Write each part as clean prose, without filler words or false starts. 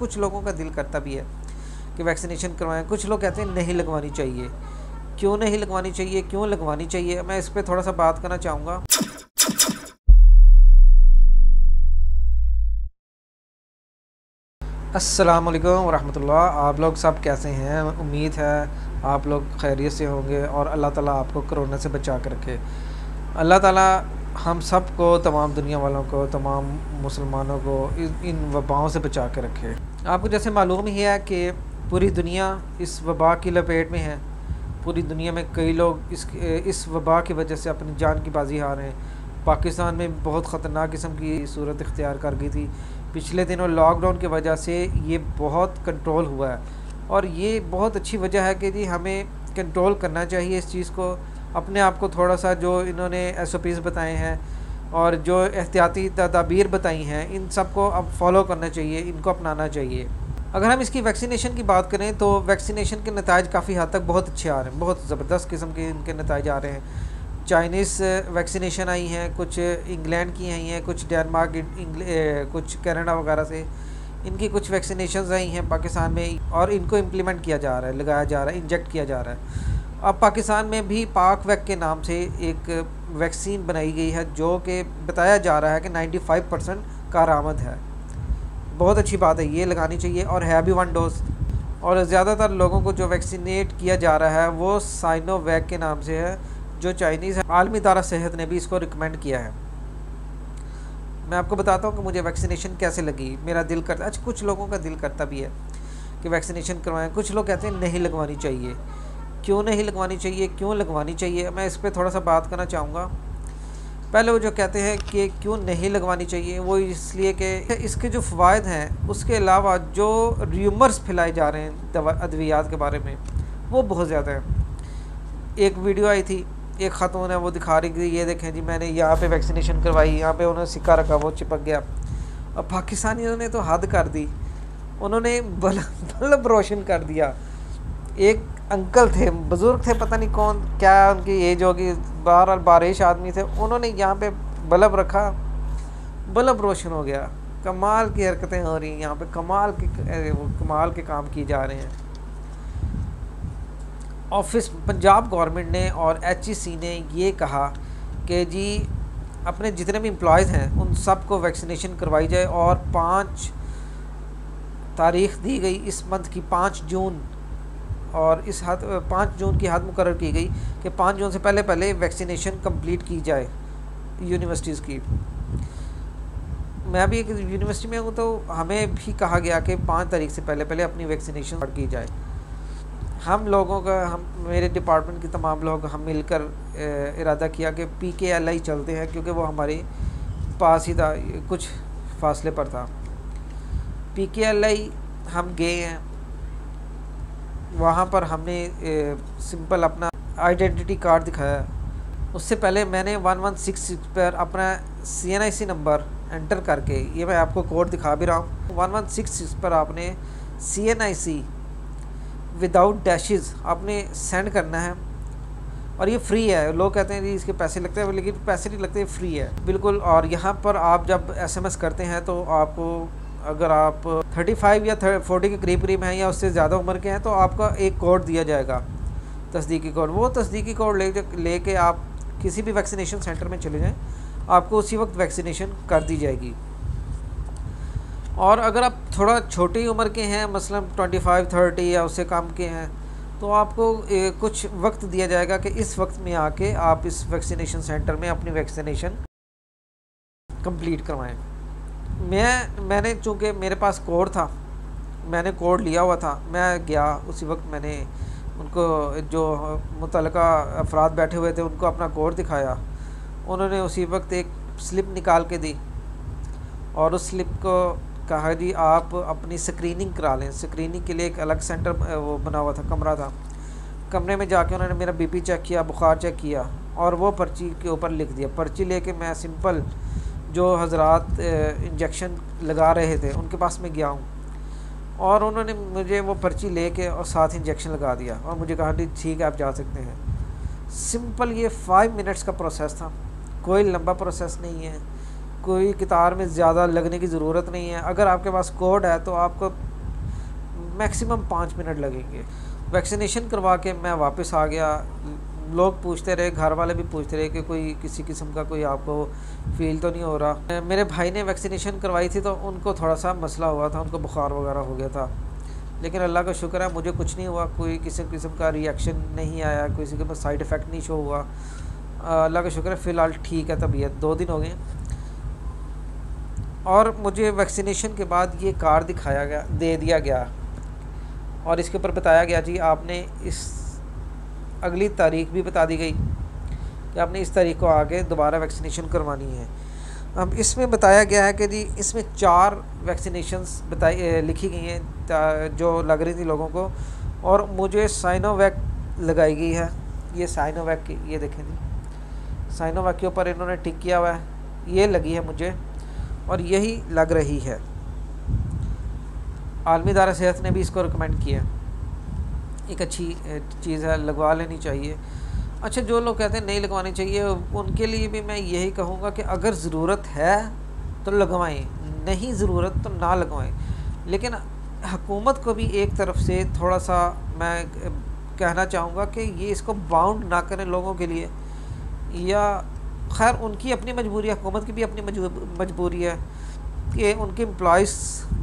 कुछ लोगों का दिल करता भी है कि वैक्सीनेशन करवाएं, कुछ लोग कहते हैं नहीं लगवानी चाहिए। क्यों नहीं लगवानी चाहिए, क्यों लगवानी चाहिए, मैं इस पर थोड़ा सा बात करना चाहूँगा। अस्सलाम वालेकुम रहमतुल्लाह। आप लोग सब कैसे हैं? उम्मीद है आप लोग खैरियत से होंगे और अल्लाह ताला आपको कोरोना से बचा कर रखे। अल्लाह ताला हम सब को, तमाम दुनिया वालों को, तमाम मुसलमानों को इन वबाओं से बचा कर रखे। आपको जैसे मालूम ही है कि पूरी दुनिया इस वबा की लपेट में है। पूरी दुनिया में कई लोग इस वबा की वजह से अपनी जान की बाजी हार रहे हैं। पाकिस्तान में बहुत ख़तरनाक किस्म की सूरत इख्तियार कर गई थी। पिछले दिनों लॉकडाउन की वजह से ये बहुत कंट्रोल हुआ है और ये बहुत अच्छी वजह है कि जी हमें कंट्रोल करना चाहिए इस चीज़ को। अपने आप को थोड़ा सा, जो इन्होंने SOPs बताए हैं और जो एहतियाती तदाबीर बताई हैं, इन सब को अब फॉलो करना चाहिए, इनको अपनाना चाहिए। अगर हम इसकी वैक्सीनेशन की बात करें तो वैक्सीनेशन के नताइज काफ़ी हद तक बहुत अच्छे आ रहे हैं, बहुत ज़बरदस्त किस्म के इनके नताइज आ रहे हैं। चाइनीज़ वैक्सीनेशन आई हैं, कुछ इंग्लैंड की आई हैं, कुछ डेनमार्क, कुछ कनाडा वगैरह से इनकी कुछ वैक्सीनेशंस आई हैं पाकिस्तान में और इनको इम्प्लीमेंट किया जा रहा है, लगाया जा रहा है, इंजेक्ट किया जा रहा है। अब पाकिस्तान में भी पाक वैक के नाम से एक वैक्सीन बनाई गई है जो कि बताया जा रहा है कि 95% कारआमद है। बहुत अच्छी बात है, ये लगानी चाहिए और है भी 1 डोज। और ज़्यादातर लोगों को जो वैक्सीनेट किया जा रहा है वो साइनोवैक के नाम से है, जो चाइनीज़ है। आलमी इदारा सेहत ने भी इसको रिकमेंड किया है। मैं आपको बताता हूँ कि मुझे वैक्सीनेशन कैसे लगी। मेरा दिल करता, अच्छा कुछ लोगों का दिल करता भी है कि वैक्सीनेशन करवाएं, कुछ लोग कहते हैं नहीं लगवानी चाहिए। क्यों नहीं लगवानी चाहिए, क्यों लगवानी चाहिए, मैं इस पर थोड़ा सा बात करना चाहूँगा। पहले वो जो कहते हैं कि क्यों नहीं लगवानी चाहिए, वो इसलिए कि इसके जो फ़वाइद हैं उसके अलावा जो र्यूमर्स फैलाए जा रहे हैं अद्वियात के बारे में, वो बहुत ज़्यादा है। एक वीडियो आई थी, एक ख़तून है, वो दिखा रही थी, ये देखें जी मैंने यहाँ पे वैक्सीनेशन करवाई, यहाँ पे उन्होंने सिक्का रखा, वो चिपक गया। अब पाकिस्तानियों ने तो हद कर दी, उन्होंने बल्ब रोशन कर दिया। एक अंकल थे, बुज़ुर्ग थे, पता नहीं कौन, क्या उनकी एज होगी, बहरहाल बारिश आदमी थे, उन्होंने यहाँ पे बल्ब रखा, बल्ब रोशन हो गया। कमाल की हरकतें हो रही हैं यहाँ पे, कमाल के काम किए जा रहे हैं। ऑफिस पंजाब गवर्नमेंट ने और HEC ने ये कहा कि जी अपने जितने भी एम्प्लॉयज़ हैं उन सब को वैक्सीनेशन करवाई जाए और 5 तारीख़ दी गई इस मंथ की 5 जून, और इस 5 जून की हद मुकर्रर की गई कि 5 जून से पहले पहले वैक्सीनेशन कंप्लीट की जाए यूनिवर्सिटीज़ की। मैं भी एक यूनिवर्सिटी में हूँ तो हमें भी कहा गया कि 5 तारीख से पहले पहले अपनी वैक्सीनेशन स्टार्ट की जाए। हम लोगों का, हम मेरे डिपार्टमेंट के तमाम लोग हम मिलकर इरादा किया कि PKLI चलते हैं, क्योंकि वो हमारे पास ही था, कुछ फासले पर था। PKLI हम गए हैं, वहाँ पर हमने सिंपल अपना आइडेंटिटी कार्ड दिखाया। उससे पहले मैंने 116 पर अपना CNIC नंबर एंटर करके, ये मैं आपको कोड दिखा भी रहा हूँ, 116 पर आपने CNIC विदाउट डैशेस आपने सेंड करना है और ये फ्री है। लोग कहते हैं जी इसके पैसे लगते हैं, लेकिन पैसे नहीं लगते, फ्री है बिल्कुल। और यहाँ पर आप जब SMS करते हैं तो आपको, अगर आप 35 या 40 के करीब हैं या उससे ज़्यादा उम्र के हैं तो आपका एक कोड दिया जाएगा, तस्दीकी कोड। वो तस्दीकी कोड लेके आप किसी भी वैक्सीनेशन सेंटर में चले जाएं, आपको उसी वक्त वैक्सीनेशन कर दी जाएगी। और अगर आप थोड़ा छोटी उम्र के हैं, मसलन 25, 30 या उससे कम के हैं, तो आपको कुछ वक्त दिया जाएगा कि इस वक्त में आके आप इस वैक्सीनेशन सेंटर में अपनी वैक्सीनेशन कंप्लीट करवाएं। मैंने चूँकि मेरे पास कोड था, मैंने कोड लिया हुआ था, मैं गया उसी वक्त, मैंने उनको, जो मुतल्लिका अफराद बैठे हुए थे, उनको अपना कोड दिखाया। उन्होंने उसी वक्त एक स्लिप निकाल के दी और उस स्लिप को कहा जी आप अपनी स्क्रीनिंग करा लें। स्क्रीनिंग के लिए एक अलग सेंटर वो बना हुआ था, कमरा था। कमरे में जाके उन्होंने मेरा BP चेक किया, बुखार चेक किया और वो पर्ची के ऊपर लिख दिया। पर्ची लेके मैं सिंपल जो हजरात इंजेक्शन लगा रहे थे उनके पास में गया हूँ और उन्होंने मुझे वो पर्ची लेके और साथ इंजेक्शन लगा दिया और मुझे कहा कि ठीक है आप जा सकते हैं। सिंपल ये 5 मिनट्स का प्रोसेस था, कोई लंबा प्रोसेस नहीं है, कोई कतार में ज़्यादा लगने की ज़रूरत नहीं है। अगर आपके पास कोड है तो आपको मैक्सिमम 5 मिनट लगेंगे। वैक्सीनेशन करवा के मैं वापस आ गया। लोग पूछते रहे, घर वाले भी पूछते रहे कि कोई किसी किस्म का कोई आपको फील तो नहीं हो रहा। मेरे भाई ने वैक्सीनेशन करवाई थी तो उनको थोड़ा सा मसला हुआ था, उनको बुखार वगैरह हो गया था, लेकिन अल्लाह का शुक्र है मुझे कुछ नहीं हुआ, कोई किसी किस्म का रिएक्शन नहीं आया, किसी के साइड इफ़ेक्ट नहीं शो हुआ। अल्लाह का शुक्र है फ़िलहाल ठीक है तबीयत। 2 दिन हो गए और मुझे वैक्सीनेशन के बाद ये कार्ड दिखाया गया, दे दिया गया और इसके ऊपर बताया गया जी आपने इस अगली तारीख भी बता दी गई कि आपने इस तारीख को आके दोबारा वैक्सीनेशन करवानी है। अब इसमें बताया गया है कि जी इसमें 4 वैक्सीनेशंस लिखी गई हैं जो लग रही थी लोगों को, और मुझे साइनोवैक लगाई गई है। ये साइनोवैक की, ये देखें जी, साइनोवैक के ऊपर इन्होंने टिक किया हुआ है, ये लगी है मुझे और यही लग रही है। आलमी इदारा सेहत ने भी इसको रिकमेंड किया, एक अच्छी चीज़ है, लगवा लेनी चाहिए। अच्छा, जो लोग कहते हैं नहीं लगवानी चाहिए, उनके लिए भी मैं यही कहूँगा कि अगर ज़रूरत है तो लगवाएं, नहीं ज़रूरत तो ना लगवाएं। लेकिन हुकूमत को भी एक तरफ से थोड़ा सा मैं कहना चाहूँगा कि ये इसको बाउंड ना करें लोगों के लिए, या खैर उनकी अपनी मजबूरी है, हुकूमत की भी अपनी मजबूरी है कि उनके एम्प्लॉइज़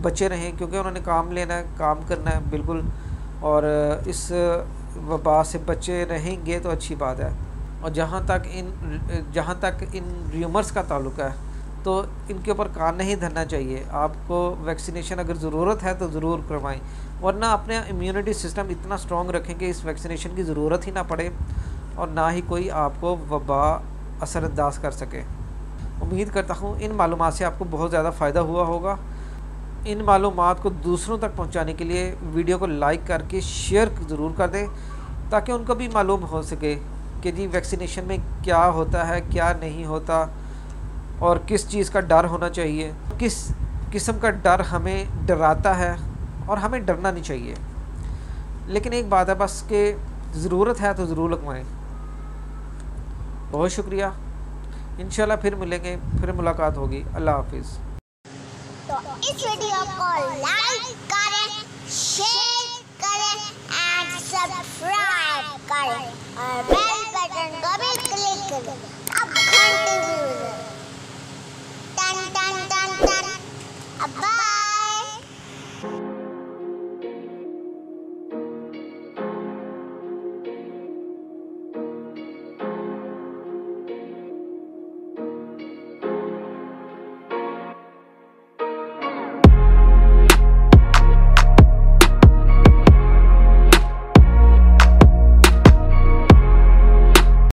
बचे रहें, क्योंकि उन्होंने काम लेना है, काम करना है बिल्कुल, और इस वबा से बचे रहेंगे तो अच्छी बात है। और जहाँ तक इन र्यूमर्स का ताल्लुक है तो इनके ऊपर कान नहीं धरना चाहिए। आपको वैक्सीनेशन अगर ज़रूरत है तो ज़रूर करवाएं, वरना अपने इम्यूनिटी सिस्टम इतना स्ट्रॉन्ग रखें कि इस वैक्सीनेशन की ज़रूरत ही ना पड़े और ना ही कोई आपको वबा असरअंदाज कर सके। उम्मीद करता हूँ इन मालूमात से आपको बहुत ज़्यादा फ़ायदा हुआ होगा। इन मालूमात को दूसरों तक पहुंचाने के लिए वीडियो को लाइक करके शेयर ज़रूर कर दें, ताकि उनको भी मालूम हो सके कि जी वैक्सीनेशन में क्या होता है, क्या नहीं होता, और किस चीज़ का डर होना चाहिए, किस किस्म का डर हमें डराता है और हमें डरना नहीं चाहिए। लेकिन एक बात है बस कि ज़रूरत है तो ज़रूर लगवाएं। बहुत शुक्रिया, इंशाल्लाह फिर मिलेंगे, फिर मुलाकात होगी। अल्लाह हाफिज़। तो इस वीडियो को लाइक करें, शेयर करें एंड सब्सक्राइब करें और